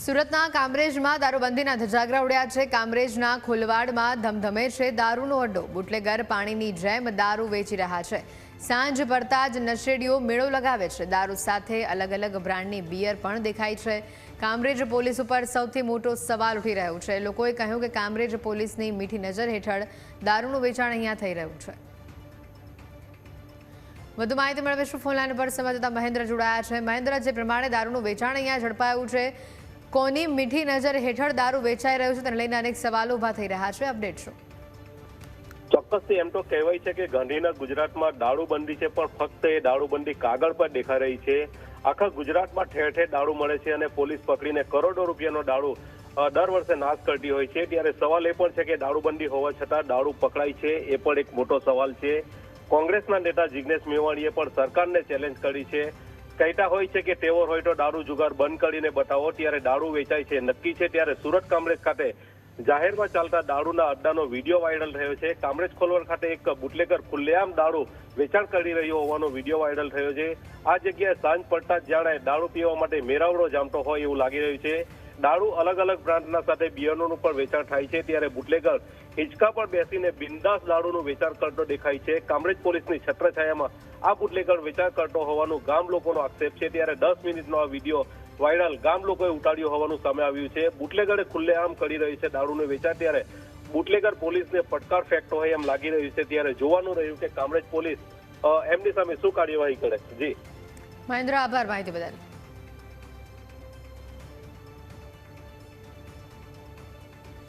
સુરતના કામરેજમાં દારૂબંધીના ધજાગરા ઉડ્યા છે। કામરેજના ખુલવાડમાં ધમધમે છે દારૂનો અડ્ડો। બુટલેગર પાણીની જેમ દારૂ વેચી રહ્યા છે। સાંજ પડતા જ નશેડીઓ મેળો લગાવે છે। દારૂ સાથે અલગ અલગ બ્રાન્ડની બિયર પણ દેખાય છે। કામરેજ પોલીસ ઉપર સૌથી મોટો સવાલ ઉઠી રહ્યો છે। લોકોએ કહ્યું કે કામરેજ પોલીસની મીઠી નજર હેઠળ દારૂનું વેચાણ અહીંયા થઈ રહ્યું છે। વધુ માહિતી મેળવીશું ફોનલાઈન પર સંવાદદાતા મહેન્દ્ર જોડાયા છે। મહેન્દ્ર, જે પ્રમાણે દારૂનું વેચાણ અહીંયા ઝડપાયું છે, કોની મીઠી નજર હેઠળ દારૂ વેચાઈ રહ્યું છે તેને લઈને અનેક સવાલો ઊભા થઈ રહ્યા છે। અપડેટ શું? ચોક્કસથી એમ તો કહેવાય છે કે ગાંધીનગર ગુજરાતમાં દારૂબંધી છે, પણ ફક્ત એ દારૂબંધી કાગળ પર દેખાઈ રહી છે। આખા ગુજરાતમાં ઠેર ઠેર દારૂ મળે છે અને પોલીસ પકડીને કરોડો રૂપિયાનો દારૂ દર વર્ષે નાશ કરતી હોય છે। ત્યારે સવાલ એ પણ છે કે દારૂબંધી હોવા છતાં દારૂ પકડાય છે, એ પણ એક મોટો સવાલ છે। કોંગ્રેસના નેતા જિગ્નેશ મેવાણીએ પણ સરકારને ચેલેન્જ કરી છે। કહેતા હોય છે કે ટેવર હોય તો દારૂ જુગાર બંધ કરીને બતાવો, ત્યારે દારૂ વેચાય છે નક્કી છે। ત્યારે સુરત કામરેજ ખાતે જાહેરમાં ચાલતા દારૂના અડ્ડાનો વિડીયો વાયરલ થયો છે। કામરેજ ખોલવડ ખાતે એક બુટલેગર ખુલ્લેઆમ દારૂ વેચાણ કરી રહ્યો હોવાનો વિડીયો વાયરલ થયો છે। આ જગ્યાએ સાંજ પડતા જ જાણે દારૂ પીવા માટે મેરાવડો જામતો હોય એવું લાગી રહ્યું છે। દારૂ અલગ અલગ બ્રાન્ડના સાથે બિયરનું પણ વેચાણ થાય છે। ત્યારે બુટલેગર હિંચકા પર બેસીને બિંદાસ દારૂનું વેચાણ કરતો દેખાય છે। કામરેજ પોલીસની છત્રછાયામાં આ બુટલેગર વેચાણ કરતો હોવાનું ગામ લોકોનો આક્ષેપ છે। ત્યારે 10 મિનિટનો આ વિડીયો વાયરલ ગામ લોકોએ ઉતાર્યો હોવાનું સામે આવ્યું છે। બુટલેગરે ખુલ્લેઆમ કરી રહ્યું છે દારૂનું વેચાણ, ત્યારે બુટલેગર પોલીસને પડકાર ફેંકતો હોય એમ લાગી રહ્યું છે। ત્યારે જોવાનું રહ્યું કે કામરેજ પોલીસ એમની સામે શું કાર્યવાહી કરે છે। જી મહેન્દ્ર, આભાર માહિતી બદલ।